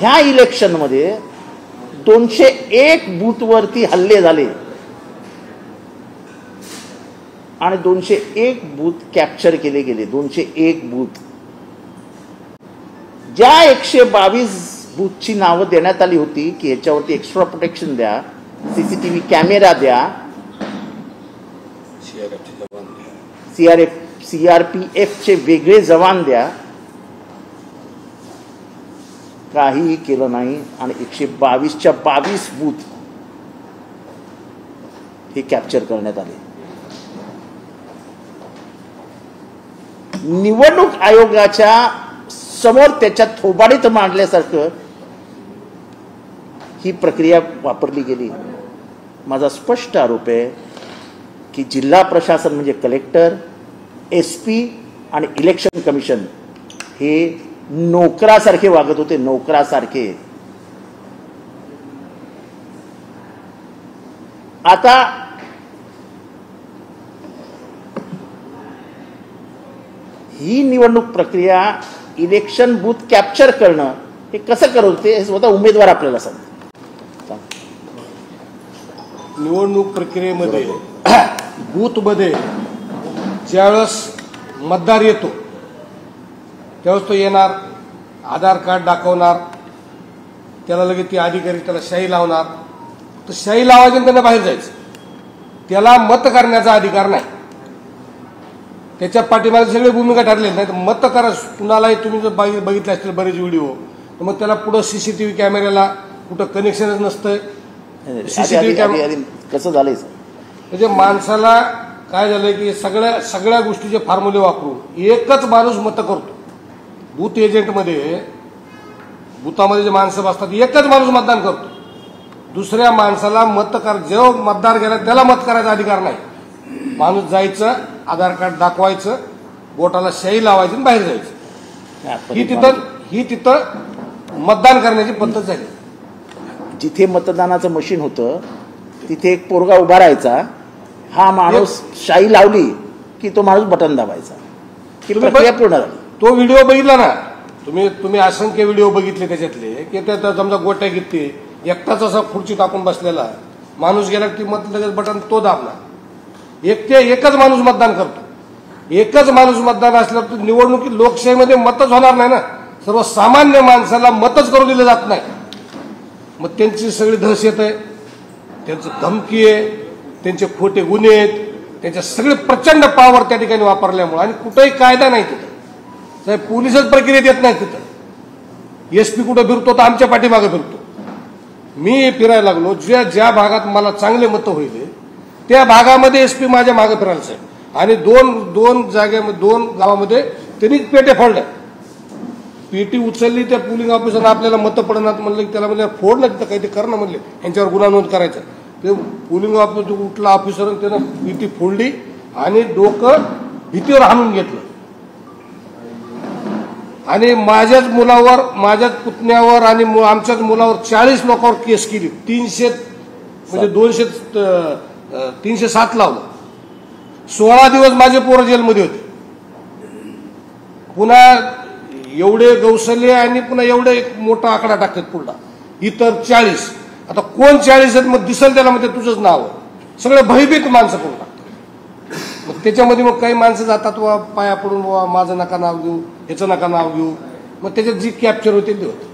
ह्या इलेक्शनमध्ये 201 बूथवरती हल्ले झाले आणि 201 बूथ कॅप्चर केले गेले. 201 बूथ. ज्या 122 बूथची नावं देण्यात आली होती की ह्याच्यावरती एक्स्ट्रा प्रोटेक्शन द्या, सीसीटीव्ही कॅमेरा द्या, सीआरपीएफचे वेगळे जवान द्या, काहीही केलं नाही आणि 122च्या 22 बूथ हे कॅप्चर करण्यात आले. निवडणूक आयोगाच्या समोर त्याच्या थोबाडीत मांडल्यासारखं ही प्रक्रिया वापरली गेली. माझा स्पष्ट आरोप आहे की जिल्हा प्रशासन म्हणजे कलेक्टर, एसपी आणि इलेक्शन कमिशन हे नोकरासारखे वागत होते. नोकरासारखे. आता ही निवडणूक प्रक्रिया, इलेक्शन बूथ कॅप्चर करणं हे कसं करत होते हे स्वतः उमेदवार आपल्याला सांगतात. निवडणूक प्रक्रियेमध्ये बूथमध्ये ज्यावेळेस मतदार येतो त्यावेळेस तो येणार, आधार कार्ड दाखवणार, त्याला लगेच ती अधिकारी त्याला शाई लावणार. तर शाई लावायची त्यांना बाहेर जायचं. त्याला मत करण्याचा अधिकार नाही. त्याच्या पाठीमागे सगळे भूमिका ठरलेली नाही. तर मत करा कुणालाही. तुम्ही जर बघितले असतील बरेच व्हिडिओ, तर मग त्याला पुढं सीसीटीव्ही कॅमेऱ्याला कुठं कनेक्शनच नसतंय. सीसीटीव्ही कॅमेरा कसं झालंय म्हणजे माणसाला काय झालंय की सगळ्या गोष्टीचे फॉर्म्युले वापरून एकच माणूस मत करतो. बूथ एजंटमध्ये, बूथामध्ये जे माणसं बसतात एकच माणूस मतदान करतो. दुसऱ्या माणसाला जो मतदार गेला त्याला मत करायचा अधिकार नाही. माणूस जायचं, आधार कार्ड दाखवायचं, बोटाला शाई लावायची आणि बाहेर जायचं. ही तिथं मतदान करण्याची पद्धत झाली. जिथे मतदानाचं मशीन होतं तिथे एक पोरगा उभा राहायचा. हा माणूस शाई लावली की तो माणूस बटन दाबायचा की प्रक्रिया पूर्ण झाली. तो व्हिडिओ बघितला ना तुम्ही असंख्य व्हिडिओ बघितले त्याच्यातले की त्या समजा गोट्या घेतली, एकटाच असा खुर्ची टाकून बसलेला माणूस गेला की मत लगेच बटन तो दाबला. एकच माणूस मतदान करतो. एकच माणूस मतदान असल्यावर निवडणुकीत लोकशाहीमध्ये मतच होणार नाही ना. सर्वसामान्य माणसाला मतच करू दिलं जात नाही. मग त्यांची सगळी दहशत आहे, त्यांचं धमकी आहे, त्यांचे खोटे गुन्हे आहेत, त्यांच्या सगळे प्रचंड पावर त्या ठिकाणी वापरल्यामुळे. आणि कुठेही कायदा नाही तिथं. साहेब पोलिसच प्रक्रियेत येत नाही तिथं. एसपी कुठं फिरतो तर आमच्या पाठीमागे फिरतो. मी फिरायला लागलो ज्या भागात मला चांगले मतं होईल त्या भागामध्ये एसपी माझ्या मागे फिरायला साहेब. आणि दोन जागेमध्ये 2 गावामध्ये त्यांनी पेटे फोडल्या. पेटी उचलली, त्या पोलिंग ऑफिसरनं आपल्याला मतं पडणार म्हणलं, त्याला म्हणलं फोड ना तिथं काही ते करणं म्हणले, यांच्यावर गुन्हा नोंद करायचा. ते पोलिंग ऑफिसर उठला ऑफिसर, त्यानं पेटी फोडली आणि डोकं भीतीवर हाणून घेतलं. आणि माझ्याच मुलावर, माझ्याच पुतण्यावर आणि आमच्याच मुलावर 40 लोकांवर केस केली. 300 म्हणजे 307 लावलं. 16 दिवस माझे पोरं जेलमध्ये होते. पुन्हा एवढे गौसले आणि पुन्हा एवढे एक मोठा आकडा टाकतात पुढला, इतर 40. आता कोण 40 आहेत मग दिसेल त्याला म्हणजे तुझंच नाव. सगळे भयभीत माणसं करून टाकतात. मग त्याच्यामध्ये मग काही माणसं जातात वा पाया पडून वा माझं नका नाव घेऊ, ह्याचं नका नाव घेऊ. मग त्याच्यात जी कॅप्चर होते ते होते.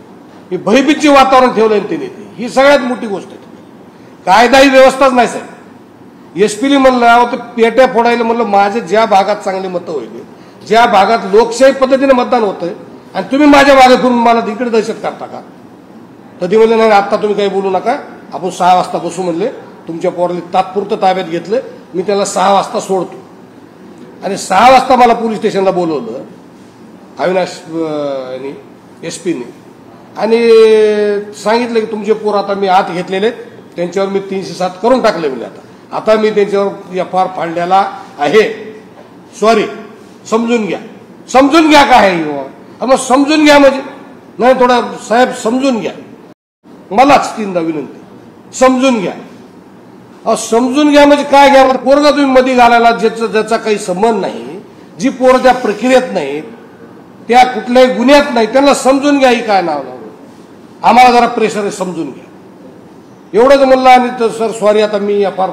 हे भयभीतचे वातावरण ठेवलंय त्यांनी. ही सगळ्यात मोठी गोष्ट आहे. कायदा ही व्यवस्थाच नाही साहेब. एसपीने म्हणलं ते पेट्या फोडायला म्हणलं माझे ज्या भागात चांगली मतं होईल, ज्या भागात लोकशाही पद्धतीने मतदान होतंय आणि तुम्ही माझ्या मागे फिरून मला तिकडे दहशत करता का? तर ते म्हणले नाही आता तुम्ही काही बोलू नका, आपण 6 वाजता बसू म्हणले. तुमच्या पोराला तात्पुरतं ताब्यात घेतलं. मी त्याला 6 वाजता सोडतो. आणि 6 वाजता मला पोलीस स्टेशनला बोलवलं अविनाश एसपीने आणि सांगितलं की तुमचे पोर आता मी आत घेतलेले, त्यांच्यावर मी 307 करून टाकले. म्हणजे आता मी त्यांच्यावर FIR फाडलेला आहे. सॉरी, समजून घ्या. समजून घ्या काय आहे मग? समजून घ्या म्हणजे नाही, थोडा साहेब समजून घ्या. मलाच 3दा विनंती, समजून घ्या. समजून घ्या म्हणजे काय घ्या? पोरगा तुम्ही मध्ये घालायला ज्याचा काही संबंध नाही, जी पोरं त्या प्रक्रियेत नाहीत, त्या कुठल्याही गुन्ह्यात नाही, त्यांना समजून घ्या. ही काय नाव लावलं? आम्हाला जरा प्रेशर आहे, समजून घ्या. एवढंच म्हणलं. आणि तर सर सॉरी, आता मी एफ आय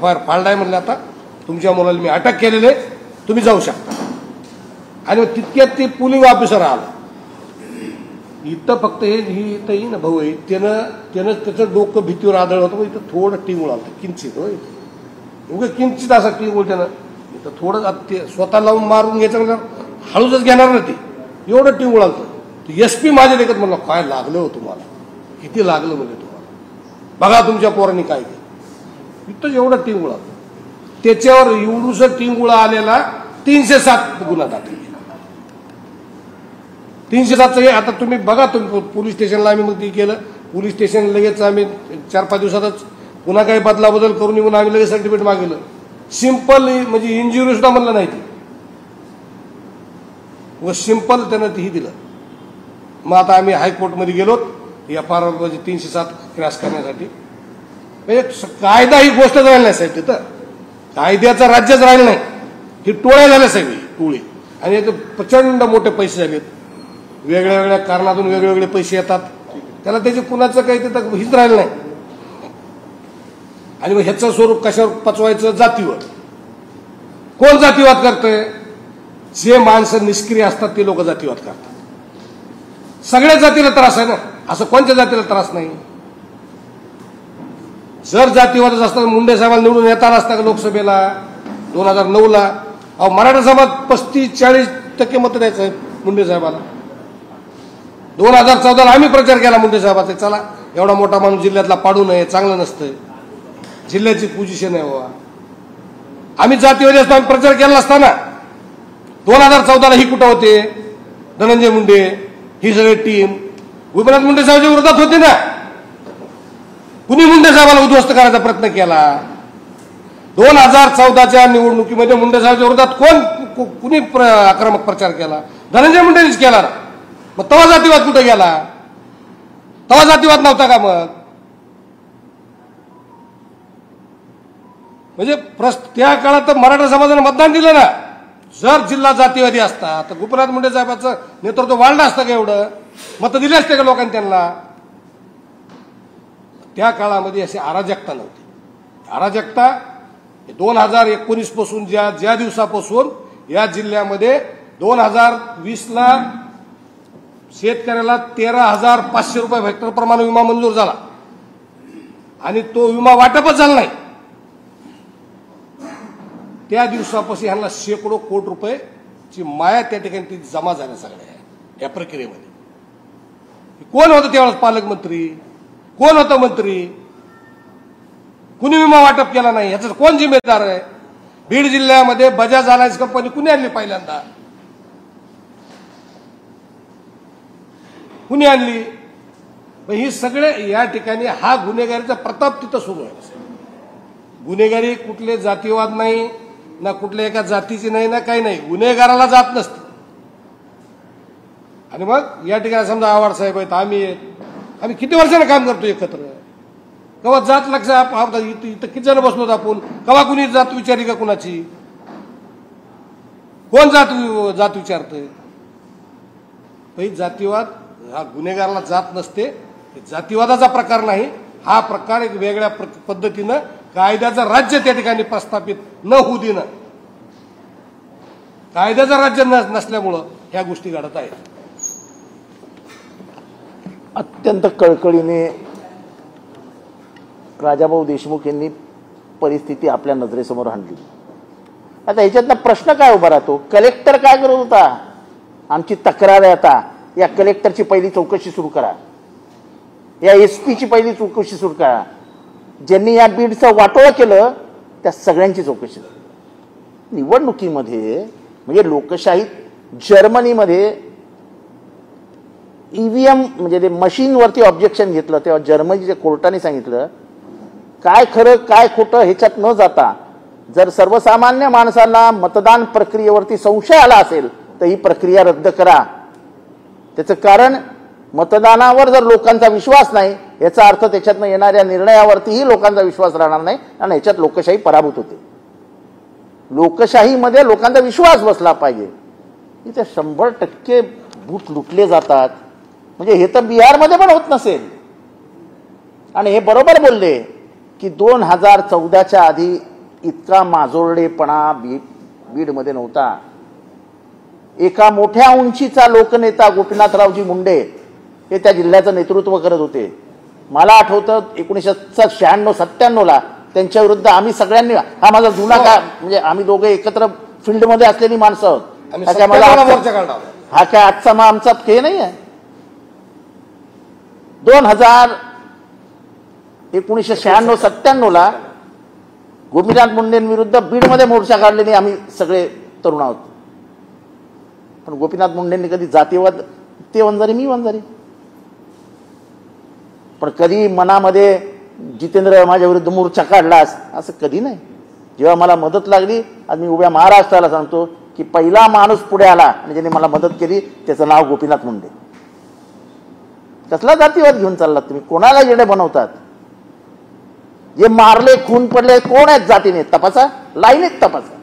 आर फाळलाय म्हणलं, आता तुमच्या मुलाला मी अटक केलेले, तुम्ही जाऊ शकता. आणि मग तितक्यात ते पोलिंग ऑफिसर आला. इथं फक्त ही इथं येई ना भाऊ आहे, त्यानं त्याचं डोकं भीतीवर आदळ होतं. इथं थोडं टिंगूळ आलं, किंचित होय, उगं किंचित असा टिंगूळ त्यानं इथं थोडं ते स्वतः लावून मारून घ्यायचं म्हणजे हळूच घेणार ना ते, एवढं टिंगूळ आलं. SP माझ्या देखत म्हणलं, काय लागलं हो तुम्हाला, किती लागलं म्हणजे तुम्हाला, बघा तुमच्या पोरांनी काय केलं. इथं एवढं टिंगूळ आलं. त्याच्यावर एवढूस टिंगुळा आलेला 307 गुन्हा दाखल केला. 307. आता तुम्ही बघा, तुम्ही पोलीस स्टेशनला आम्ही मग ते केलं. पोलीस स्टेशन लगेच आम्ही 4-5 दिवसातच पुन्हा काही बदलाबदल करून येऊन आम्ही लगेच सर्टिफिकेट मागितलं. सिंपल, म्हणजे इंजुरी सुद्धा म्हणलं नाही ती, व सिंपल त्यानं तेही दिलं. मग आता आम्ही हायकोर्टमध्ये गेलो FIR म्हणजे 307 क्रॅश करण्यासाठी. म्हणजे कायदा ही गोष्ट राहिली नाही साहेब, तिथं कायद्याचं राज्यच राहिलं नाही. ही टोळ्या झाल्या साहेब, टोळी. आणि याचे प्रचंड मोठे पैसे झालेत, वेगळ्या वेगळ्या कारणातून वेगवेगळे पैसे येतात. त्याला त्याचे कुणाचं काही तिथं हीच राहिलं नाही. आणि मग ह्याचं स्वरूप कशावर पचवायचं, जातीवर. कोण जातीवाद करतंय? जे माणसं निष्क्रिय असतात ते लोक जातीवाद करतात. सगळ्या जातीला त्रास आहे ना, असं कोणत्या जातीला त्रास नाही. जर जातीवादच असता मुंडे साहेबांना निवडून येता असता का लोकसभेला 2009ला? अहो, मराठा समाज 35-40% मतं द्यायचं मुंडे साहेबाला. 2014ला आम्ही प्रचार केला मुंडे साहेबाचा, चला एवढा मोठा माणूस जिल्ह्यातला पाडू नये, चांगलं नसतं, जिल्ह्याची पोझिशन आहे बाबा. आम्ही जातीवादी असतो, आम्ही प्रचार केला असताना 2014ला ही कुठं होते? धनंजय मुंडे, ही सगळी टीम गोपीनाथ मुंडे साहेबांच्या विरोधात होते ना. कुणी मुंडे साहेबाला उद्ध्वस्त करायचा प्रयत्न केला? 2014च्या निवडणुकीमध्ये मुंडे साहेबांच्या विरोधात कुणी आक्रमक प्रचार केला? धनंजय मुंडेंनीच केला ना. मग तवा जातीवाद कुठे गेला? तवा जातीवाद नव्हता का मग? म्हणजे त्या काळात मराठा समाजाने मतदान दिलं ना. जर जिल्हा जातीवादी असता तर गोपीनाथ मुंडे साहेबांचं नेतृत्व वाढलं असतं का? एवढं मतं दिले असते का लोकांनी त्यांना? त्या काळामध्ये अशी अराजकता नव्हती. अराजकता 2019 पासून ज्या दिवसापासून या जिल्ह्यामध्ये 2020ला शेतकऱ्याला 13,500 रुपये हेक्टर प्रमाणे विमा मंजूर झाला आणि तो विमा वाटपच झाला नाही. त्या दिवसापासून ह्यांना शेकडो कोटी रुपयेची माया त्या ठिकाणी ती जमा झाल्या सगळ्या या प्रक्रियेमध्ये. कोण होतं त्यावेळेस पालकमंत्री? कोण होतं मंत्री? कुणी विमा वाटप केला नाही, याचा कोण जिम्मेदार आहे? बीड जिल्ह्यामध्ये बजाज अलायन्स कंपनी कुणी आणली पहिल्यांदा? कुणी आणली? ही सगळे या ठिकाणी हा गुन्हेगारीचा प्रताप तिथं सुरू आहे. गुन्हेगारी कुठले जातीवाद नाही ना, कुठल्या एका जातीची नाही ना, काही नाही. गुन्हेगाराला जात नसते. आणि मग या ठिकाणी समजा आव्हाड साहेब आहेत, आम्ही किती वर्षाने काम करतो एकत्र. कवा जात लक्ष इथं किती जण बसलो आपण? कवा कुणी जात विचारी का कुणाची? कोण जात विचारतंय? जातीवाद हा गुन्हेगाराला जात नसते, जातीवादाचा प्रकार नाही. हा प्रकार एक वेगळ्या पद्धतीनं कायद्याचं राज्य त्या ठिकाणी प्रस्थापित न होऊ देणं, कायद्याचं राज्य नसल्यामुळं ह्या गोष्टी घडत आहेत. अत्यंत कळकळीने राजाभाऊ देशमुख यांनी परिस्थिती आपल्या नजरेसमोर आणली. आता ह्याच्यातला प्रश्न काय उभा राहतो? कलेक्टर काय करत होता? आमची तक्रार आहे, आता या कलेक्टरची पहिली चौकशी सुरू करा, या SP ची पहिली चौकशी सुरू करा. ज्यांनी या बीडचं वाटोळं केलं त्या सगळ्यांची चौकशी. निवडणुकीमध्ये म्हणजे लोकशाहीत जर्मनीमध्ये EVM म्हणजे ते मशीनवरती ऑब्जेक्शन घेतलं तेव्हा जर्मनीच्या कोर्टाने सांगितलं काय खरं काय खोटं ह्याच्यात न जाता जर सर्वसामान्य माणसाला मतदान प्रक्रियेवरती संशय आला असेल तर ही प्रक्रिया रद्द करा. त्याचं कारण मतदानावर जर लोकांचा विश्वास नाही याचा अर्थ त्याच्यातनं येणाऱ्या निर्णयावरतीही लोकांचा विश्वास राहणार नाही आणि ह्याच्यात लोकशाही पराभूत होते. लोकशाहीमध्ये लोकांचा विश्वास बसला पाहिजे. इथे 100% बूथ लुटले जातात. म्हणजे हे तर बिहारमध्ये पण होत नसेल. आणि हे बरोबर बोलले की 2014च्या आधी इतका माजोरडेपणा बीडमध्ये नव्हता. एका मोठ्या उंचीचा लोकनेता गोपीनाथरावजी मुंडे हे त्या जिल्ह्याचं नेतृत्व करत होते. मला आठवतं 1996-97ला त्यांच्या विरुद्ध आम्ही सगळ्यांनी, हा माझा जुना का म्हणजे आम्ही दोघे एकत्र फील्डमध्ये असलेली माणसं आहोत. हा काय आजचा मग आमचा हे नाही आहे. 1996-97ला गोपीनाथ मुंडेंविरुद्ध बीडमध्ये मोर्चा काढलेली आम्ही सगळे तरुण आहोत. पण गोपीनाथ मुंडेंनी कधी जातीवाद, ते वंजारी मी वंजारी, पण कधी मनामध्ये जितेंद्र माझ्या विरुद्ध मोर्चा काढलास असं कधी नाही. जेव्हा मला मदत लागली, आज मी उभ्या महाराष्ट्राला सांगतो की पहिला माणूस पुढे आला आणि ज्याने मला मदत केली त्याचं नाव गोपीनाथ मुंडे. कसला जातीवाद घेऊन चाललात तुम्ही? कोणाला येडे बनवतात? जे मारले, खून पडले कोण आहेत जातीने तपासा, लाईनीत तपासा.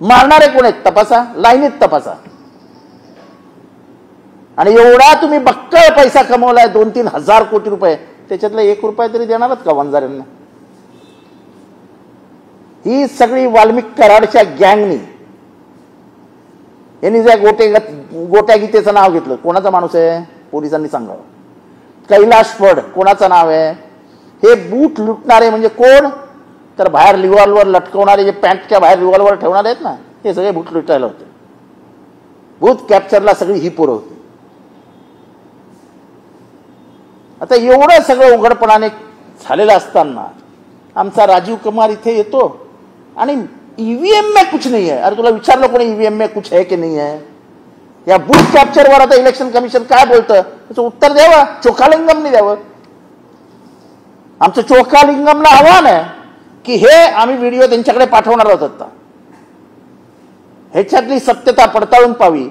मारणारे कोण आहेत तपासा, लाईनीत तपासा. आणि एवढा तुम्ही बक्कळ पैसा कमवलाय, 2-3 हजार कोटी रुपये, त्याच्यातला 1 रुपया तरी देणारच का वंजाऱ्यांना? ही सगळी वाल्मिक कराडच्या गँगनी, यांनी ज्या गोट्या गीतेचं नाव घेतलं, कोणाचा माणूस आहे? पोलिसांनी सांगावं. कैलाश फड कोणाचं नाव आहे? हे बूथ लुटणारे म्हणजे कोण? तर बाहेर रिव्हॉल्वर लटकवणारे, जे पॅन्टच्या बाहेर रिव्हॉल्वर ठेवणारे आहेत ना, हे सगळे बूथ लुटायला होते. बूथ कॅप्चरला सगळी ही पोरं होती. आता एवढं सगळं उघडपणाने झालेलं असताना आमचा राजीव कुमार इथे येतो आणि ईव्हीएम में कुछ नहीं है. अरे तुला विचारलं कोणी ईव्हीएम में कुछ है की नहीं है? या बूथ कॅप्चरवर आता इलेक्शन कमिशन काय बोलतं त्याचं उत्तर द्यावं. चोखालिंगमने द्यावं. आमचं चोखालिंगमला आव्हान आहे की हे आम्ही व्हिडिओ त्यांच्याकडे पाठवणार आहोत. आता ह्याच्यातली सत्यता पडताळून पाहावी.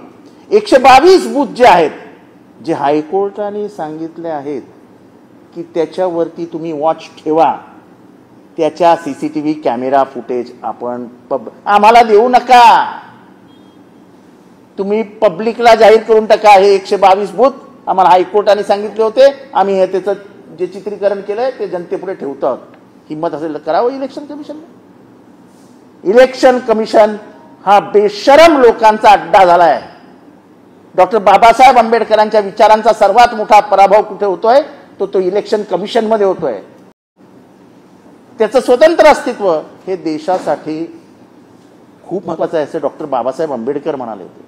122 बूथ जे आहेत, जे हायकोर्टाने सांगितले आहेत की त्याच्यावरती तुम्ही वॉच ठेवा, त्याच्या सीसीटीव्ही कॅमेरा फुटेज आपण आम्हाला देऊ नका, तुम्ही पब्लिकला जाहीर करून टाका. हे 122 बूथ आम्हाला हायकोर्टाने सांगितले होते, आम्ही हे त्याचं जे चित्रीकरण केलंय ते जनतेपुढे ठेवतो आहोत. हिंमत असेल तर करावं इलेक्शन कमिशन. इलेक्शन कमिशन हा बेशरम लोकांचा अड्डा झालाय. डॉक्टर बाबासाहेब आंबेडकरांच्या विचारांचा सर्वात मोठा पराभव कुठे होतोय? तो इलेक्शन कमिशन मध्ये होतोय. त्याचं स्वतंत्र अस्तित्व हे देशासाठी खूप महत्वाचं आहे असं डॉक्टर बाबासाहेब आंबेडकर म्हणाले होते.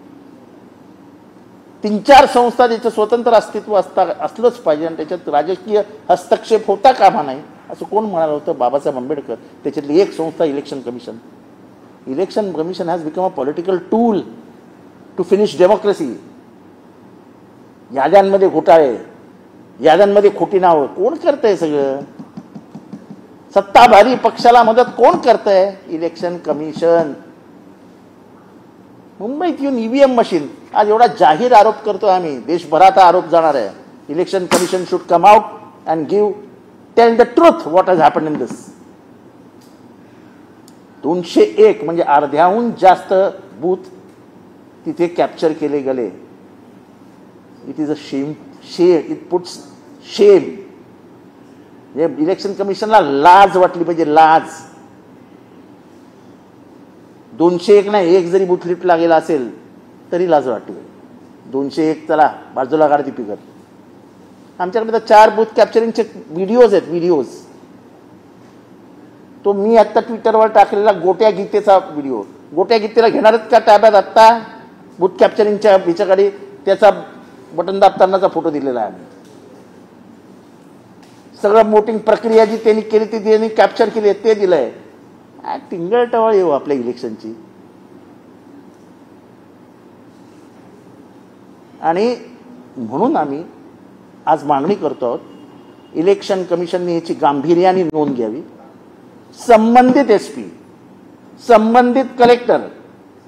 3-4 संस्था ज्याचं स्वतंत्र अस्तित्व असलंच पाहिजे आणि त्याच्यात राजकीय हस्तक्षेप होता कामा नाही असं कोण म्हणालं होतं? बाबासाहेब आंबेडकर. त्याच्यातली एक संस्था election commission. Election commission has become a political tool to finish democracy. याद्यांमध्ये घोटाळे, याद्यांमध्ये खोटी नावं कोण करतंय? सगळं सत्ताधारी पक्षाला मदत कोण करतंय? Election commission. मुंबईत येऊन ईव्हीएम मशीन, आज एवढा जाहीर आरोप करतोय आम्ही, देशभरात आरोप जाणार आहे. Election commission should come out and tell the truth what has happened in this. 201 म्हणजे अर्ध्याहून जास्त बूथ तिथे कॅप्चर केले गेले. It is a shame. It puts शेम. इलेक्शन कमिशनला लाज वाटली पाहिजे, लाज. 201 नाही, 1 जरी बूथ लिफ्टला गेला असेल तरी लाज वाटली. 201 चला बाजूला काढ ती पिकर. आमच्याकडे तर 4 बूथ कॅप्चरिंगचे व्हिडिओज आहेत. व्हिडिओज तो मी आता ट्विटरवर टाकलेला गोट्या गीतेचा व्हिडिओ. गोट्या गीतेला घेणारच का ताब्यात? आत्ता बूथ कॅप्चरिंगच्या भिच्याकडे त्याचा बटन दाबतानाचा फोटो दिलेला आहे. सगळं वोटिंग प्रक्रिया जी त्यांनी केली ती त्यांनी कॅप्चर केली ते दिलंय. टिंगळटवाळ येऊ आपल्या इलेक्शनची. आणि म्हणून आम्ही आज मागणी करतो आहोत, इलेक्शन कमिशनने याची गांभीर्याने नोंद घ्यावी. संबंधित एसपी, संबंधित कलेक्टर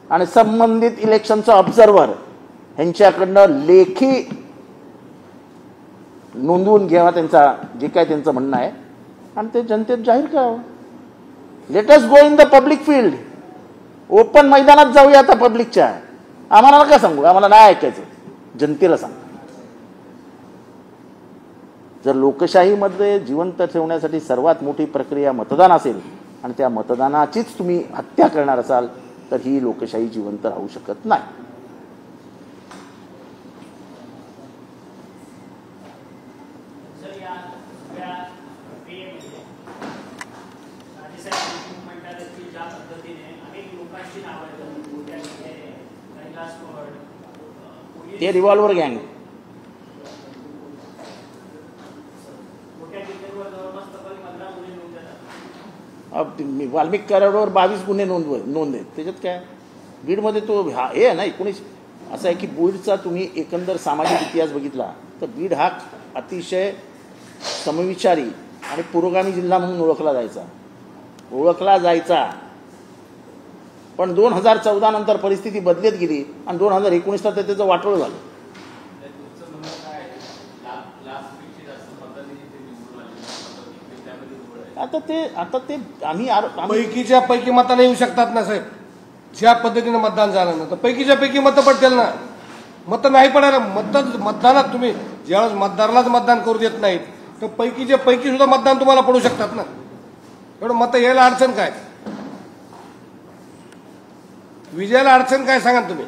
आणि संबंधित इलेक्शनचा ऑब्झर्व्हर यांच्याकडनं लेखी नोंदवून घ्यावा त्यांचा जे काय त्यांचं म्हणणं आहे आणि ते जनतेत जाहीर करावं. Let us go in the public field. Open मैदानात जाऊया आता पब्लिकच्या. आम्हाला नका सांगू, आम्हाला नाही ऐकायचं, जनतेला सांग. जर लोकशाहीमध्ये जिवंत ठेवण्यासाठी सर्वात मोठी प्रक्रिया मतदान असेल आणि त्या मतदानाचीच तुम्ही हत्या करणार असाल तर ही लोकशाही जिवंत राहू शकत नाही. ते रिव्हॉल्वर गँग वाल्मिक कराडावर 22 गुन्हे नोंद आहेत. त्याच्यात काय बीडमध्ये तो हे आहे ना 19 असं आहे की बीडचा तुम्ही एकंदर सामाजिक इतिहास बघितला तर बीड हा अतिशय समविचारी आणि पुरोगामी जिल्हा म्हणून ओळखला जायचा. पण 2014 नंतर परिस्थिती बदलत गेली आणि 2019ला तर त्याचं वाटोळ झालं. आता ते आम्ही पैकीच्या पैकी मताने येऊ शकतात ना साहेब. ज्या पद्धतीने मतदान झालं ना तर पैकीच्या पैकी मतं पडतील ना. मतं नाही पडायला मतदानात तुम्ही ज्यावेळेस मतदारालाच मतदान करू देत नाहीत तर पैकीच्या पैकी सुद्धा मतदान तुम्हाला पडू शकतात ना. एवढं मतं यायला अडचण काय, विजयाला अडचण काय सांगा तुम्ही.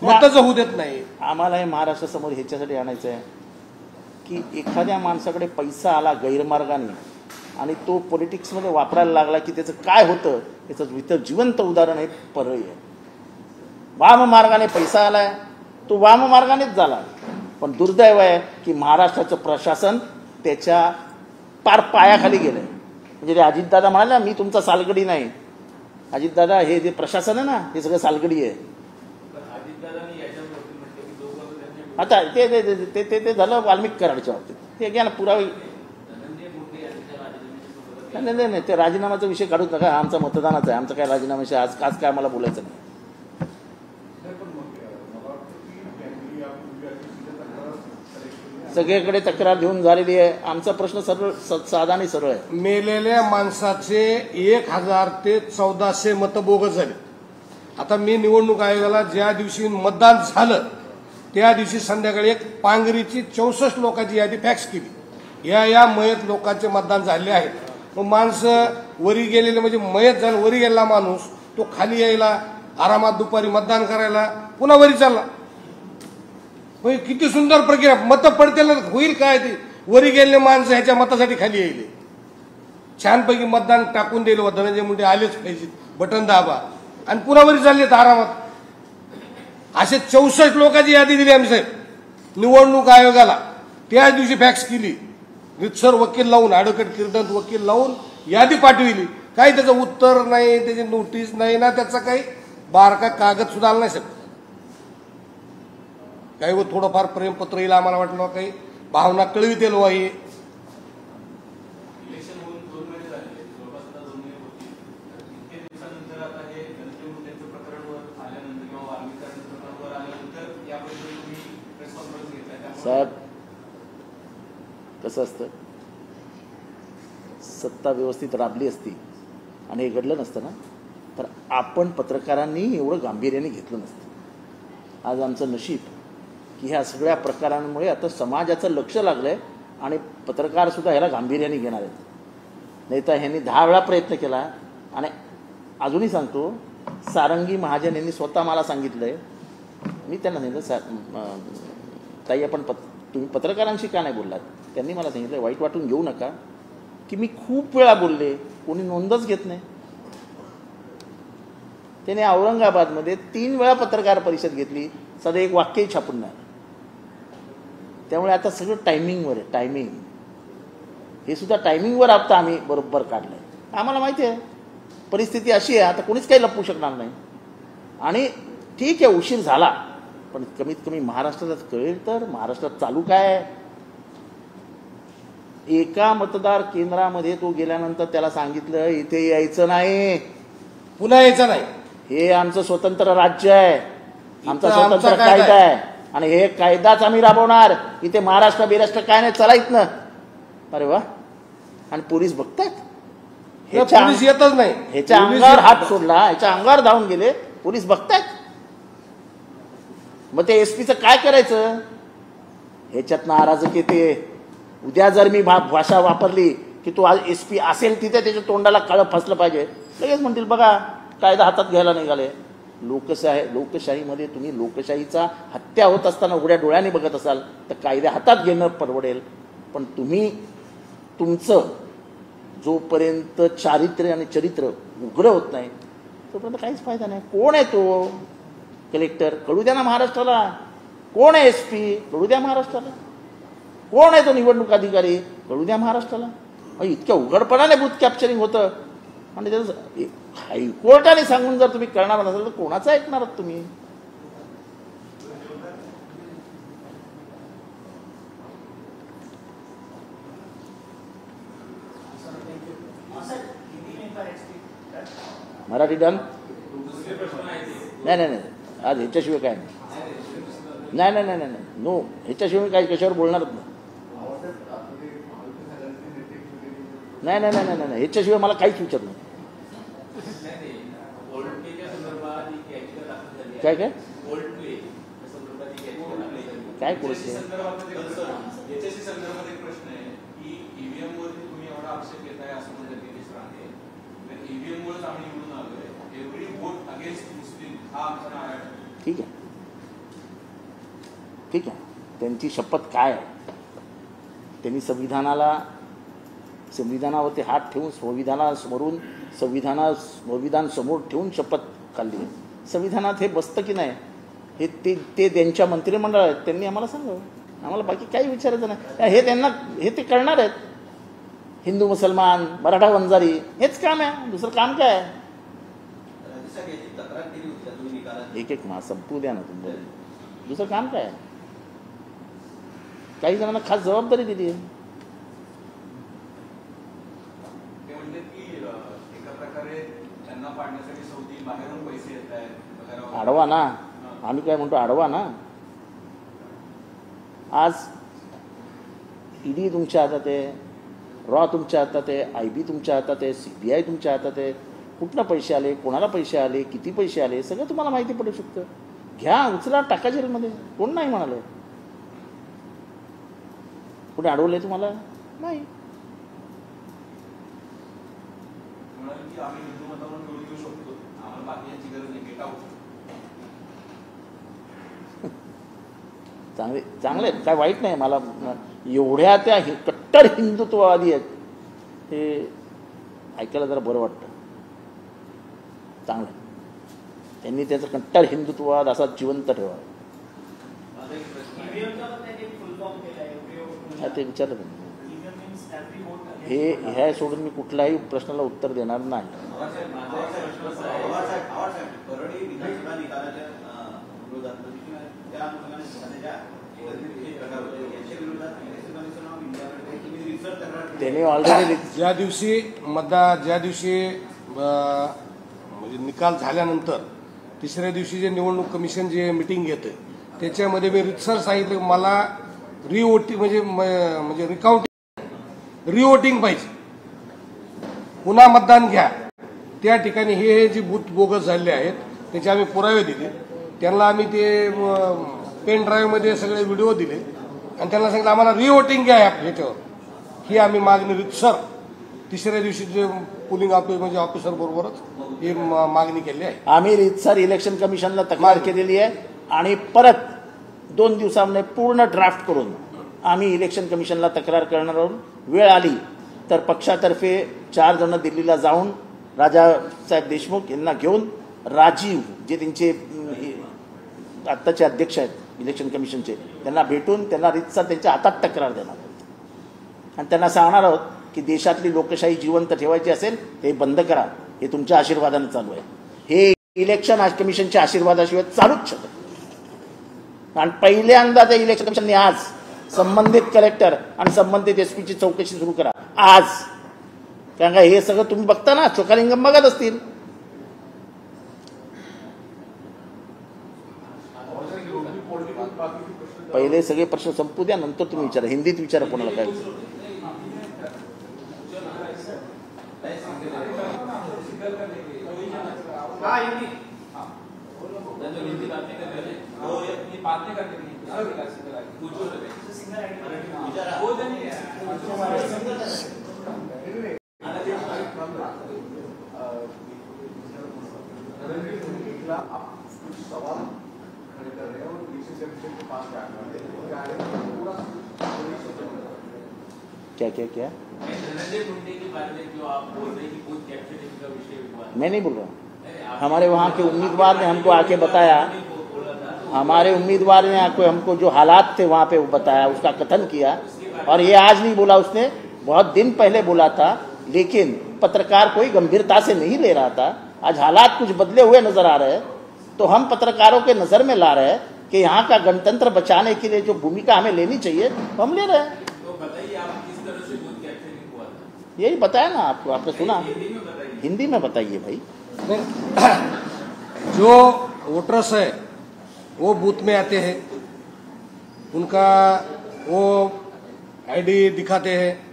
मतच होऊ देत नाही. आम्हाला हे महाराष्ट्रासमोर ह्याच्यासाठी आणायचं आहे की एखाद्या माणसाकडे पैसा आला गैरमार्गाने आणि तो पॉलिटिक्समध्ये वापरायला लागला की त्याचं काय होतं याचं जिवंत उदाहरण आहे परळी आहे. वाम मार्गाने पैसा आलाय तो वाम मार्गानेच झाला. पण दुर्दैव आहे की महाराष्ट्राचं प्रशासन त्याच्या पार पायाखाली गेलंय. म्हणजे ते अजितदादा म्हणाले मी तुमचा सालगडी नाही. अजितदादा हे जे प्रशासन आहे ना हे सगळं सालगडी आहे. आता ते झालं वाल्मिक कराडच्या बाबतीत. ते घ्या ना पुरावे. नाही ते राजीनामाचा विषय काढूच नका. आमचा मतदानाचा आहे. आमचा काय राजीनामाविषयी आज काय आम्हाला बोलायचं नाही. सगळीकडे तक्रार घेऊन झालेली आहे. आमचा प्रश्न सरळ साधा आणि सरळ आहे. मेलेल्या माणसाचे 1000 ते 1400 मतं बोगस झाले. आता मी निवडणूक आयोगाला ज्या दिवशी मतदान झालं त्या दिवशी संध्याकाळी एक पांगरीची 64 लोकांची यादी फॅक्स केली. या मयत लोकांचे मतदान झाले आहेत. मग माणसं वरी गेलेले म्हणजे मयत झालं वरी गेलेला माणूस तो खाली यायला आरामात दुपारी मतदान करायला पुन्हा वरी चालला. किती सुंदर प्रक्रिया. मतं पडतील होईल काय ती. वरी गेलेले माणसं ह्याच्या मतासाठी खाली यायले. छानपैकी मतदान टाकून दिलं होतं. धनंजय मुंडे आलेच पाहिजे बटन दाबा आणि पुन्हा वरी चाललेत आरामात. असे 64 लोकांची यादी दिली आम्ही साहेब निवडणूक आयोगाला. त्याच दिवशी फॅक्स केली. रितसर वकील लावून ॲडव्होकेट किर्दंत वकील लावून यादी पाठविली. काही त्याचं उत्तर नाही त्याची नोटीस नाही ना त्याचा काही बारका कागद सुद्धा आला नाही साहेब. काही थोडंफार प्रेमपत्र येईल आम्हाला वाटलं काही भावना कळवितेल आहे. साहेब कसं असतं सत्ता व्यवस्थित राबली असती आणि हे घडलं नसतं ना तर आपण पत्रकारांनी एवढं गांभीर्याने घेतलं नसतं. आज आमचं नशीब की ह्या सगळ्या प्रकारांमुळे आता समाजाचं लक्ष लागलंय आणि पत्रकार सुद्धा ह्याला गांभीर्याने घेणार आहेत. नाही तर ह्यांनी 10 वेळा प्रयत्न केला. आणि अजूनही सांगतो सारंगी महाजन यांनी स्वतः मला सांगितलंय. मी त्यांना सांगितलं ताई आपण तुम्ही पत्रकारांशी का नाही बोललात. त्यांनी मला सांगितलं वाईट वाटून घेऊ नका की मी खूप वेळा बोलले कोणी नोंदच घेत नाही. त्याने औरंगाबादमध्ये 3 वेळा पत्रकार परिषद घेतली साधं एक वाक्यही छापून नाही. त्यामुळे आता सगळं टायमिंगवर आहे. टायमिंग हे सुद्धा टायमिंगवर आता आम्ही बरोबर काढलंय. आम्हाला माहिती आहे परिस्थिती अशी आहे आता कोणीच काही लपवू शकणार नाही. आणि ठीक आहे उशीर झाला पण कमीत कमी महाराष्ट्राला कळेल तर महाराष्ट्रात चालू काय आहे. एका मतदार केंद्रामध्ये तो गेल्यानंतर त्याला सांगितलं इथे यायचं नाही पुन्हा यायचं नाही. हे आमचं स्वतंत्र राज्य आहे. आमचा स्वतंत्र कायदा आहे आणि हे कायदाच आम्ही राबवणार. इथे महाराष्ट्र बिराष्ट्र काय नाही चला इथनं. अरे वा. आणि पोलीस बघतात पोलीस येतच नाही. ह्याच्या अंगावर हात सोडला ह्याच्या अंगावर धावून गेले पोलीस बघतात. मग ते एसपीचं काय करायचं. ह्याच्यात नाराजक येते उद्या जर मी भाषा वापरली की तू आज SP असेल तिथे त्याच्या तोंडाला काळं फसलं पाहिजे, लगेच म्हणतील बघा कायदा हातात घ्यायला निघाले. लोकशाहीमध्ये तुम्ही लोकशाहीचा हत्या होत असताना उघड्या डोळ्याने बघत असाल तर कायदे हातात घेणं परवडेल. पण तुम्ही तुमचं जोपर्यंत चारित्र्य आणि चरित्र उघडं होत नाही तोपर्यंत काहीच फायदा नाही. कोण आहे तो कलेक्टर? कळू द्या ना महाराष्ट्राला. कोण आहे SP? कळू द्या महाराष्ट्राला. कोण आहे तो निवडणूक अधिकारी? कळू द्या महाराष्ट्राला. इतक्या उघडपणाने बूथ कॅप्चरिंग होतं आणि त्याचं हायकोर्टाने सांगून जर तुम्ही करणार नसाल तर कोणाचं ऐकणार आहात तुम्ही? मराठी डन? नाही आज ह्याच्याशिवाय काय नाही. नो, ह्याच्याशिवाय काय कशावर बोलणारच नाही. ह्याच्याशिवाय मला काहीच विचारू नाही. काय काय काय कोर्ट? ठीक आहे. त्यांची शपथ काय आहे? त्यांनी संविधानावरती हात ठेवून संविधान समोर ठेवून शपथ काढली. संविधानात हे बसतं की नाही हे ते त्यांच्या मंत्रिमंडळ आहेत, त्यांनी आम्हाला सांगावं. आम्हाला बाकी काही विचारायचं नाही. हे ते करणार आहेत. हिंदू मुसलमान मराठा वंजारी हेच काम आहे, दुसरं काम काय आहे? एक संपू द्या ना तुम्ही. दुसरं काम काय आहे? काही जणांना खास जबाबदारी दिली आहे. अडवा ना, आम्ही काय म्हणतो अडवा ना. आज ED तुमच्या हातात आहे, रॉ तुमच्या हातात आहे, IB तुमच्या हातात आहे, CBI तुमच्या हातात आहे. कुठनं पैसे आले, कोणाला पैसे आले, किती पैसे आले सगळं तुम्हाला माहिती पडू शकतं. घ्या, उचला, टाका जेलमध्ये. कोण नाही म्हणाले? कुठे अडवलंय तुम्हाला? नाही. चांगले काय वाईट नाही. मला एवढ्या त्या कट्टर हिंदुत्ववादी आहेत हे ऐकायला जरा बरं वाटतं. चांगलं त्यांनी त्याचं कट्टर हिंदुत्ववाद असा जिवंत ठेवा. ते विचारलं हे ह्या सोडून मी कुठल्याही प्रश्नाला उत्तर देणार नाही. त्याने ऑलरेडी ज्या दिवशी म्हणजे निकाल झाल्यानंतर तिसऱ्या दिवशी जे निवडणूक कमिशन जे मीटिंग घेते त्याच्यामध्ये मी रितसर सांगितलं मला म्हणजे रिवोटिंग पाहिजे, पुन्हा मतदान घ्या. त्या ठिकाणी हे जे बूथ बोगस झालेले आहेत त्याचे आम्ही पुरावे दिले. त्यांना आम्ही ते पेन ड्राईव्हमध्ये सगळे व्हिडिओ दिले आणि त्यांना सांगितलं आम्हाला रिवोटिंग घ्या ह्याच्यावर. ही आम्ही मागणी रितसर तिसऱ्या दिवशी जे पोलिंग ऑफिसर बरोबरच ही मागणी केली आहे. आम्ही रितसर इलेक्शन कमिशनला तक्रार केलेली आहे आणि परत 2 दिवसांमध्ये पूर्ण ड्राफ्ट करून आम्ही इलेक्शन कमिशनला तक्रार करणार आहोत. वेळ आली तर पक्षातर्फे 4 जण दिल्लीला जाऊन राजासाहेब देशमुख यांना घेऊन राजीव जे त्यांचे आत्ताचे अध्यक्ष आहेत इलेक्शन कमिशनचे त्यांना भेटून त्यांना रितसर त्यांच्या हातात तक्रार देणार आहोत आणि त्यांना सांगणार आहोत की देशातली लोकशाही जिवंत ठेवायची असेल ते बंद करा. हे तुमच्या आशीर्वादाने चालू आहे. हे इलेक्शन कमिशनच्या आशीर्वादाशिवाय चालूच शकत. आणि पहिल्यांदा त्या इलेक्शन कमिशनने आज संबंधित कलेक्टर आणि संबंधित SP ची चौकशी सुरू करा आज. कारण का हे सगळं तुम्ही बघता ना, चोखालिंगम बघत असतील. पहिले सगळे प्रश्न संपू द्या, नंतर तुम्ही विचारा. हिंदीत विचारा कोणाला काय. बात नहीं करते क्या क्या क्या धनंजय मुंडे के बारे में जो आप बोल रहे हैं कि बूथ कैप्चरिंग का विषय हुआ, मैं नहीं बोल रहा हूँ, हमारे वहाँ के उम्मीदवार ने हमको आके बताया, हमारे उम्मीदवार ने आके हमको जो हालात थे वहाँ पे वो बताया, उसका कथन किया। और ये आज नहीं बोला उसने, बहुत दिन पहले बोला था, लेकिन पत्रकार कोई गंभीरता से नहीं ले रहा था। आज हालात कुछ बदले हुए नजर आ रहे हैं, तो हम पत्रकारों के नजर में ला रहे हैं कि यहाँ का गणतंत्र बचाने के लिए जो भूमिका हमें लेनी चाहिए वो हम ले रहे हैं। तो बताइए आप किस तरह से बूथ कैप्चरिंग हुआ था? यही बताया ना आपको, आपने सुना? हिंदी में बताइए। हिंदी में बताइए भाई। जो वोटर्स है वो बूथ में आते हैं, उनका वो आईडी दिखाते हैं।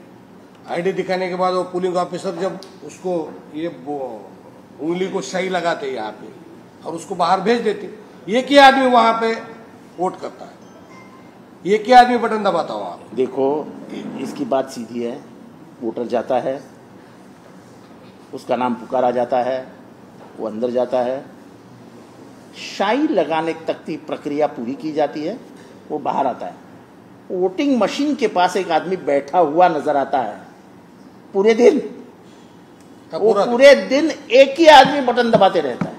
आईडी दिखाने के बाद वो पोलिंग ऑफिसर जब उसको ये उंगली को सही लगाते हैं यहाँ पे और उसको बाहर भेज देते। एक ही आदमी वहां पे वोट करता है, एक ही आदमी बटन दबाता वहां पे। देखो, इसकी बात सीधी है, वोटर जाता है, उसका नाम पुकारा जाता है, वो अंदर जाता है, शाई लगाने तक की प्रक्रिया पूरी की जाती है, वो बाहर आता है। वोटिंग मशीन के पास एक आदमी बैठा हुआ नजर आता है पूरे दिन, वो पूरे दिन एक ही आदमी बटन दबाते रहता है।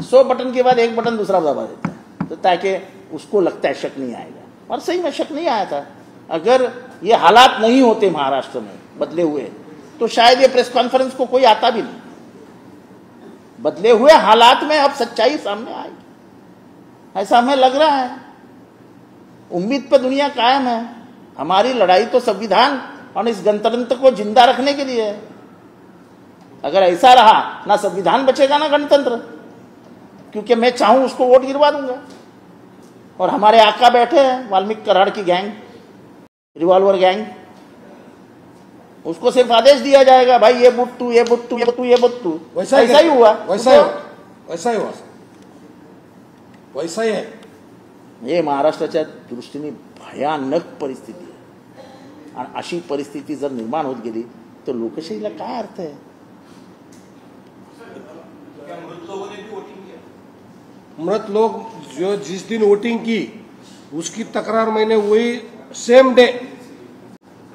100 बटन के बाद एक बटन दूसरा दबा देता है, तो ताकि उसको लगता है शक नहीं आएगा। और सही में शक नहीं आया था। अगर ये हालात नहीं होते महाराष्ट्र में बदले हुए, तो शायद ये प्रेस कॉन्फ्रेंस को कोई आता भी नहीं। बदले हुए हालात में अब सच्चाई सामने आएगी, ऐसा हमें लग रहा है। उम्मीद पर दुनिया कायम है। हमारी लड़ाई तो संविधान और इस गणतंत्र को जिंदा रखने के लिए है। अगर ऐसा रहा, ना संविधान बचेगा ना गणतंत्र, क्योंकि मैं चाहूं उसको वोट गिरवा दूंगा। और हमारे आका बैठे हैं, वाल्मीकि कराड़ की गैंग, रिवॉल्वर गैंग, उसको सिर्फ आदेश दिया जाएगा, भाई ये बुट तू, ये बुट तू, ये बुट तू, ये बुट तू। वैसा ही हुआ, वैसा ही हुआ, वैसा ही है। हे महाराष्ट्राच्या दृष्टीने भयानक परिस्थिती आहे। आणि अशी परिस्थिती जर निर्माण होत गेली तर लोकशाहीला काय अर्थ आहे? मृत लोग जो जिस दिन वोटिंग की उसकी तकरार मैंने वही सेम डे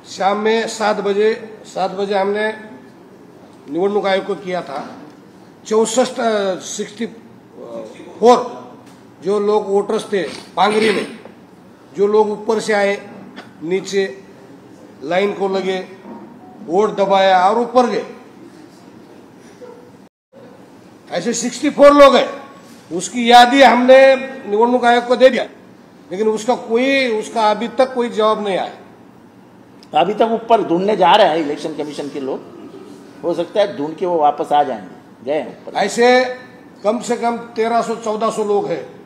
शाम में 7 बजे हमने निवडणूक आयोग को किया था। 64 जो लोग वोटर्स थे पांगरी में, जो लोग ऊपर से आए, नीचे लाइन को लगे, वोट दबाया और ऊपर गए, ऐसे 64 लोग हैं। उसकी यादी हमने निवडणूक आयोग को दे दिया, लेकिन उसका अभी तक कोई जवाब नहीं आया। अभी तक ऊपर ढूंढने जा रहे हैं इलेक्शन कमीशन के लोग, हो सकता है ढूंढ के वो वापस आ जाएंगे। गए ऊपर ऐसे कम से कम 1300-1400 लोग हैं।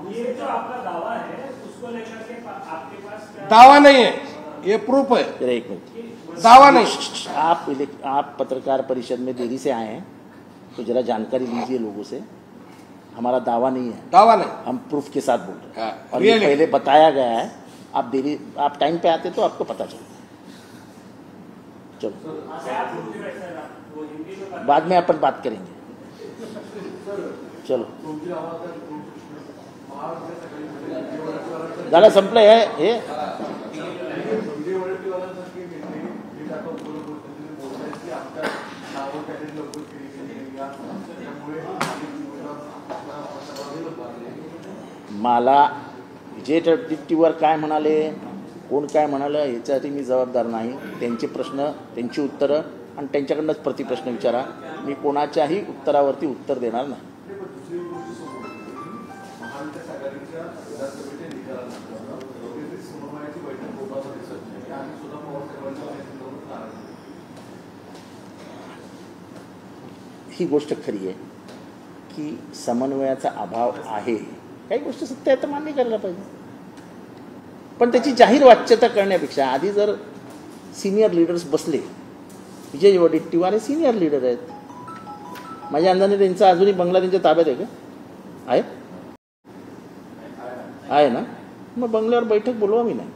ये जो आपका दावा है उसको लेकर के आपके पास क्या? दावा नहीं है, ये प्रूफ है। एक मिनट, दावा नहीं। आप पत्रकार परिषद में देरी से आए हैं, तो जरा जानकारी लीजिए लोगों से। हमारा दावा नहीं है, दावा नहीं, हम प्रूफ के साथ बोल रहे हैं। हाँ, और ये पहले बताया गया है। आप टाइम पे आते तो आपको पता चलता। चलो बाद में अपन बात करेंगे। चलो झालं, संपलंय हे। मला विजय वडट्टीवार काय म्हणाले, कोण काय म्हणालं याच्यासाठी मी जबाबदार नाही। त्यांचे प्रश्न, त्यांची उत्तरं आणि त्यांच्याकडनंच प्रतिप्रश्न विचारा। मी कोणाच्याही उत्तरावरती उत्तर देणार नाही। ही गोष्ट खरी आहे की समन्वयाचा अभाव आहे। काही गोष्टी सत्य आहे तर मान्य करायला पाहिजे, पण त्याची जाहीर वाच्यता करण्यापेक्षा आधी जर सिनियर लीडर्स बसले, विजय वडेट्टीवार हे सिनियर लीडर आहेत, माझ्या अंदाने त्यांचा अजूनही बंगला त्यांच्या ताब्यात आहे का? आहे ना? मग बंगल्यावर बैठक बोलवा. मी नाही,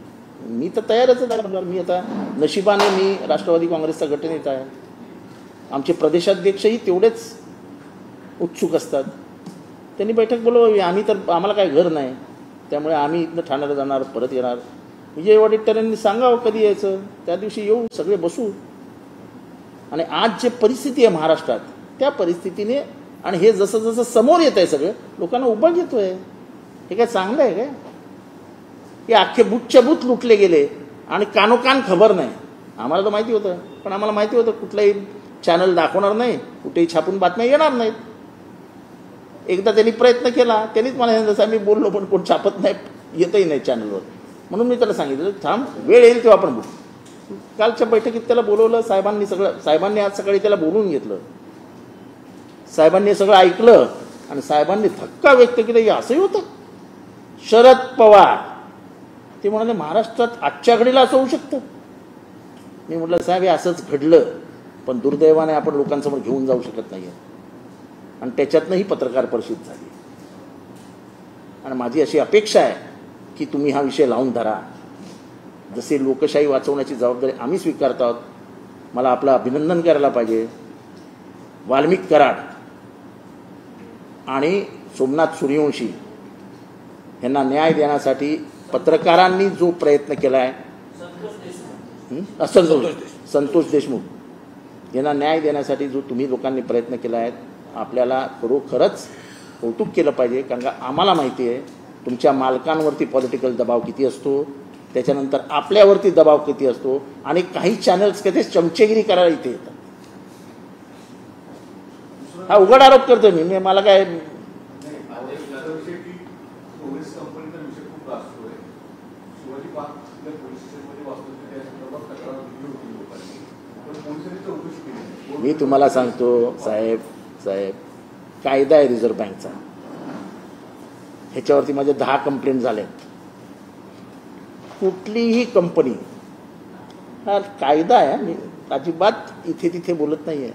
मी तर तयारच आहे बंगल्यावर. मी आता नशिबाने मी राष्ट्रवादी काँग्रेसचा गटनेता आहे. आमचे प्रदेशाध्यक्षही तेवढेच उत्सुक असतात. त्यांनी बैठक बोलवावी. आम्ही तर, आम्हाला काय घर नाही, त्यामुळे आम्ही इथनं ठाण्याला जाणार, परत येणार. विजय वडेट्टीवारांनी सांगावं कधी यायचं, त्या दिवशी येऊ, सगळे बसू. आणि आज जे परिस्थिती आहे महाराष्ट्रात, त्या परिस्थितीने आणि हे जसं जसं समोर येत आहे सगळं, लोकांना उभं घेतोय. हे काय चांगलं आहे काय? हे अख्खे बुथच्या बुथ लुटले गेले आणि कानोकान खबर नाही. आम्हाला तर माहिती होतं, पण आम्हाला माहिती होतं कुठलाही चॅनल दाखवणार नाही, कुठेही छापून बातम्या येणार नाहीत. एकदा त्यांनी प्रयत्न केला, त्यांनीच मला जसं मी बोललो, पण कोण छापत नाही, येतही नाही चॅनलवर. म्हणून मी त्याला सांगितलं, थांब, वेळ येईल तेव्हा आपण बोलू. कालच्या बैठकीत त्याला बोलवलं साहेबांनी आज सकाळी त्याला बोलवून घेतलं. साहेबांनी सगळं ऐकलं आणि साहेबांनी धक्का व्यक्त केला, की असंही होतं. शरद पवार ते म्हणाले, महाराष्ट्रात आजच्या घडीला असं होऊ शकतं. मी म्हटलं, साहेब हे असंच घडलं, पण दुर्दैवाने आपण लोकांसमोर घेऊन जाऊ शकत नाही. आणि त्याच्यातनंही पत्रकार परिषद झाली. आणि माझी अशी अपेक्षा आहे की तुम्ही हा विषय लावून धरा. जसे लोकशाही वाचवण्याची जबाबदारी आम्ही स्वीकारत आहोत, मला आपलं अभिनंदन करायला पाहिजे. वाल्मिक कराड आणि सोमनाथ सूर्यवंशी यांना न्याय देण्यासाठी पत्रकारांनी जो प्रयत्न केला आहे, संतोष देशमुख यांना न्याय देण्यासाठी जो तुम्ही लोकांनी प्रयत्न केला आहे, आपल्याला खरोखरच कौतुक केलं पाहिजे. कारण का आम्हाला माहिती आहे तुमच्या मालकांवरती पॉलिटिकल दबाव किती असतो, त्याच्यानंतर आपल्यावरती दबाव किती असतो. आणि काही चॅनल्स कधी चमचेगिरी करायला इथे येतात. हा उघड आरोप करतो मी. मला काय मी तुम्हाला सांगतो साहेब, कायदा आहे रिझर्व्ह बँकचा, ह्याच्यावरती माझे 10 कंप्लेंट झाले. कुठलीही कंपनी, हा कायदा आहे, मी अजिबात इथे तिथे बोलत नाही आहे.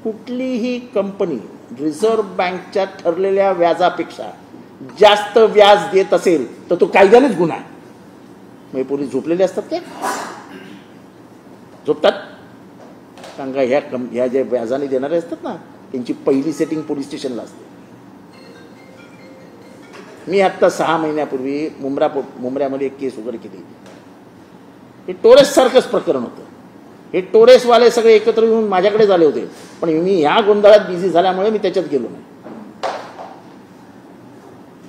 कुठलीही कंपनी रिझर्व्ह बँकच्या ठरलेल्या व्याजापेक्षा जास्त व्याज देत असेल तर तो कायद्यानेच गुन्हा आहे. मग पोलीस झोपलेले असतात, ते झोपतात. कारण का ह्या ज्या व्याजाने देणारे असतात ना, त्यांची पहिली सेटिंग पोलीस स्टेशनला असते. मी आत्ता 6 महिन्यापूर्वी मुंब्र्यामध्ये एक केस वगैरे केली. हे टोरेस सारखंच प्रकरण होतं. हे टोरेसवाले सगळे एकत्र येऊन माझ्याकडे झाले होते, पण मी ह्या गोंधळात बिझी झाल्यामुळे मी त्याच्यात गेलो नाही.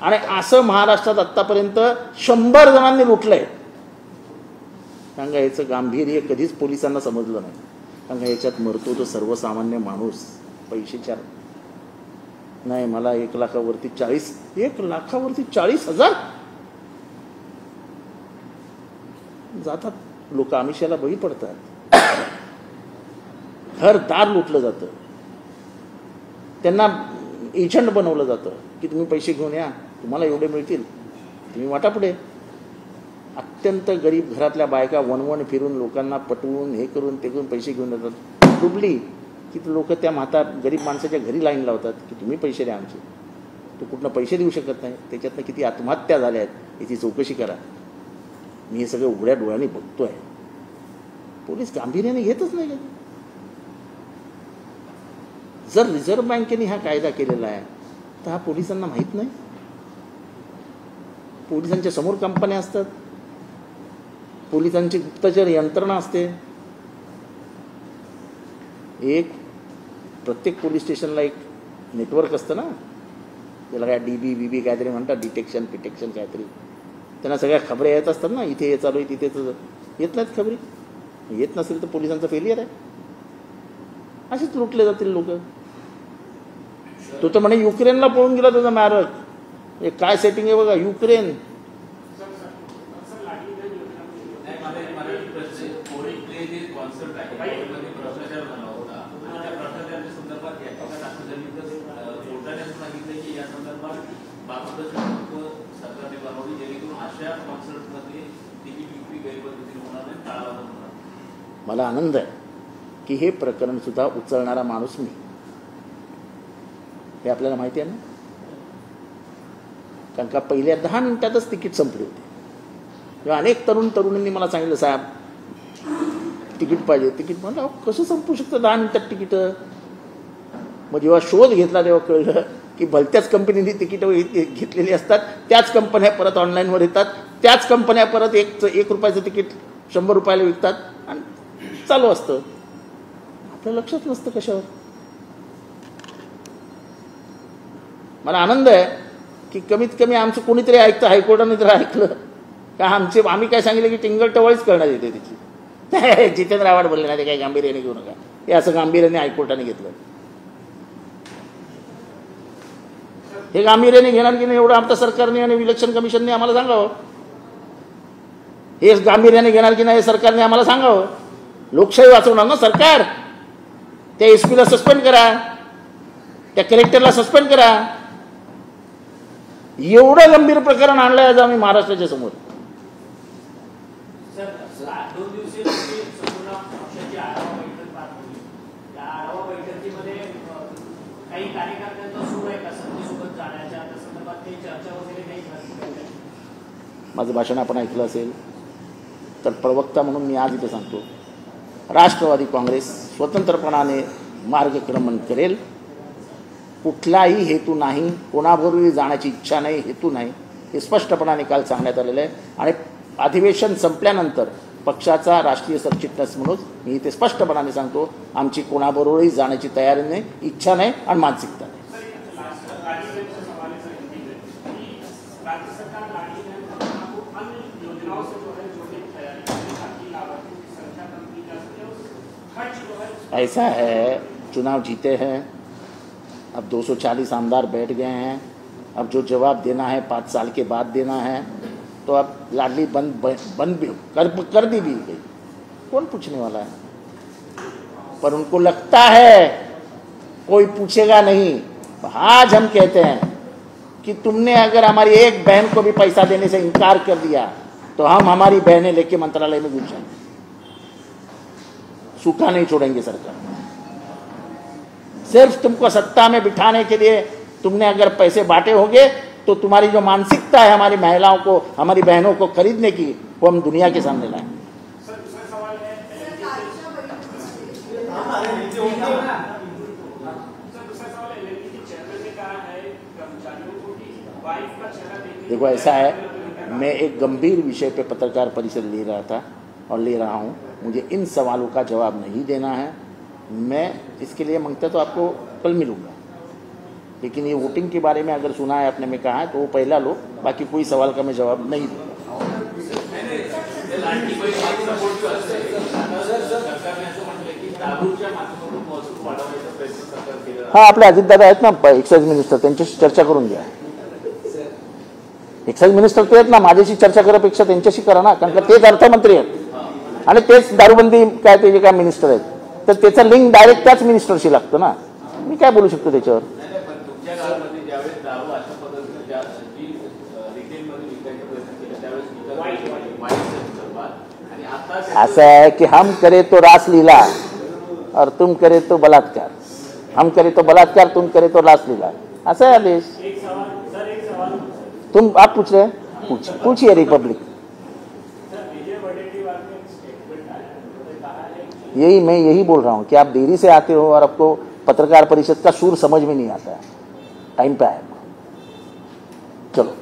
आणि असं महाराष्ट्रात आत्तापर्यंत 100 जणांनी लुटलंय. कारण का याचं गांभीर्य कधीच पोलिसांना समजलं नाही. कारण का याच्यात मरतो तो सर्वसामान्य माणूस. पैशाच्या नाही, मला 1 लाखावरती 40,000 जातात लोक, आमिषाला बळी पडतात. घरदार लुटलं जातं. त्यांना एजंट बनवलं जातं की तुम्ही पैसे घेऊन या, तुम्हाला एवढे मिळतील, तुम्ही वाटा पुढे. अत्यंत गरीब घरातल्या बायका वणवण फिरून लोकांना पटवून हे करून ते करून पैसे घेऊन येतात. डुबली की लोक त्या गरीब माणसाच्या घरी लाईन लावतात की तुम्ही पैसे द्या आमचे. तो कुठनं पैसे देऊ शकत नाही. त्याच्यातनं किती आत्महत्या झाल्या आहेत याची चौकशी करा. मी हे सगळं उघड्या डोळ्यांनी बघतोय. पोलीस गांभीर्याने घेतच नाही. जर रिझर्व्ह बँकेने हा कायदा केलेला आहे तर हा पोलिसांना माहीत नाही. पोलिसांच्या समोर कंपन्या असतात, पोलिसांची गुप्तचर यंत्रणा असते. प्रत्येक पोलीस स्टेशनला एक नेटवर्क असतं ना, त्याला काय DB काहीतरी म्हणतात, डिटेक्शन काहीतरी. त्यांना सगळ्या खबरी येत असतात ना, इथे हे चालू आहे, तिथे येत नाहीत खबरी. येत नसेल तर पोलिसांचं फेलियर आहे. असेच लुटले जातील लोक. तो तर म्हणे युक्रेनला पळून गेला त्याचा मारक. हे काय सेटिंग आहे बघा, युक्रेन. मला आनंद आहे की हे प्रकरण सुद्धा उचलणारा माणूस मी, हे आपल्याला माहिती आहे ना. कारण का पहिल्या 10 मिनिटातच तिकीट संपली होती. तेव्हा अनेक तरुणींनी मला सांगितलं, साहेब तिकीट पाहिजे. तिकीट म्हणलं अहो कसं संपू शकतं 10 मिनिटात तिकीटं. मग जेव्हा शोध घेतला तेव्हा कळलं की भलत्याच कंपनीने तिकीटं घेतलेली असतात, त्याच कंपन्या परत ऑनलाईनवर येतात, त्याच कंपन्या परत एक रुपयाचं तिकीट 100 रुपयाला विकतात आणि चालू असतं. आपलं लक्षात नसतं कशावर. मला आनंद आहे की कमीत कमी आमचं कोणीतरी ऐकतं, हायकोर्टाने तर ऐकलं का. आम्ही काय सांगितलं की टिंगल टवाळीच करण्यात येते त्याची. जितेंद्र आव्हाड बोलले ना ते काही गांभीर्याने घेऊ नका, हे असं गांभीर्याने हायकोर्टाने घेतलं. हे गांभीर्याने घेणार की नाही एवढं आमच्या सरकारने आणि इलेक्शन कमिशनने आम्हाला सांगावं. हे गांभीर्याने घेणार की नाही सरकारने आम्हाला सांगावं. लोकशाही वाचवणार ना सरकार. त्या एसपीला सस्पेंड करा, त्या कलेक्टरला सस्पेंड करा. एवढं गंभीर प्रकरण आणलंय आज आम्ही महाराष्ट्राच्या समोर. सर 2 दिवसीय संपूर्ण पक्षाची आढावा बैठक पार पडली. या आढावा बैठकीमध्ये काही कार्यकर्त्यांचा सूर आहे का संधीसोबत जाण्याच्या त्या संदर्भात काही चर्चा वगैरे काही झाली? माझं भाषण आपण ऐकलं असेल तर प्रवक्ता म्हणून मी आज इथे सांगतो, राष्ट्रवादी काँग्रेस स्वतंत्रपणाने मार्गक्रमण करेल. कुठलाही हेतू नाही, कोणाबरोबरही जाण्याची इच्छा नाही, हेतू नाही, हे स्पष्टपणाने काल सांगण्यात आलेलं आहे. आणि अधिवेशन संपल्यानंतर पक्षाचा राष्ट्रीय सरचिटणीस म्हणून मी इथे स्पष्टपणाने सांगतो, आमची कोणाबरोबरही जाण्याची तयारी नाही, इच्छा नाही आणि मानसिकता नाही. ऐसा है, चुनाव जीते हैं, अब 240 आमदार बैठ गए हैं, अब जो जवाब देना है 5 साल के बाद देना है, तो अब लाडली बंद भी कर दी भी गई, कौन पूछने वाला है. पर उनको लगता है कोई पूछेगा नहीं. आज हम कहते हैं कि तुमने अगर हमारी एक बहन को भी पैसा देने से इनकार कर दिया तो हम हमारी बहनें लेके मंत्रालय में घुस जाएंगे. सूखा नहीं छोड़ेंगे सरकार. सिर्फ तुमको सत्ता में बिठाने के लिए तुमने अगर पैसे बांटे होंगे तो तुम्हारी जो मानसिकता है हमारी महिलाओं को, हमारी बहनों को खरीदने की, वो हम दुनिया के सामने लाएं. देखो ऐसा है, मैं एक गंभीर विषय पे पत्रकार परिषद ले रहा था और ले रहा हूँ. मुझे इन सवालों का जवाब नहीं देना है. मैं इसके लिए मांगता तो आपको कल मिलूंगा, लेकिन ये वोटिंग के बारे में अगर सुना है आपने, मैं कहा है तो वो पहला लो, बाकी कोई सवाल का मैं जवाब नहीं दूंगा. हाँ, आपले अजितदादा आहेत ना एक्साइज मिनिस्टर, त्यांच्याशी चर्चा करून घ्या. एक्साइज मिनिस्टर ते आहेत ना, माझ्याशी चर्चा करण्यापेक्षा त्यांच्याशी करा ना, कारण का तेच अर्थमंत्री आहेत आणि तेच दारूबंदी काय ते जे काय मिनिस्टर आहेत, तर त्याचं लिंक डायरेक्ट त्याच मिनिस्टरशी लागतं ना. मी काय बोलू शकतो त्याच्यावर. ऐसा है कि हम करे तो रासलीला और तुम करे तो बलात्कार, हम करे तो बलात्कार, तुम करे तो रासलीला. ऐसा है आदेश. तुम आप पूछ रहे हैं, पूछिए रिपब्लिक. मैं यही बोल रहा हूँ कि आप देरी से आते हो और आपको पत्रकार परिषद का सूर समझ में नहीं आता है. टाइम पे आएगा. चलो.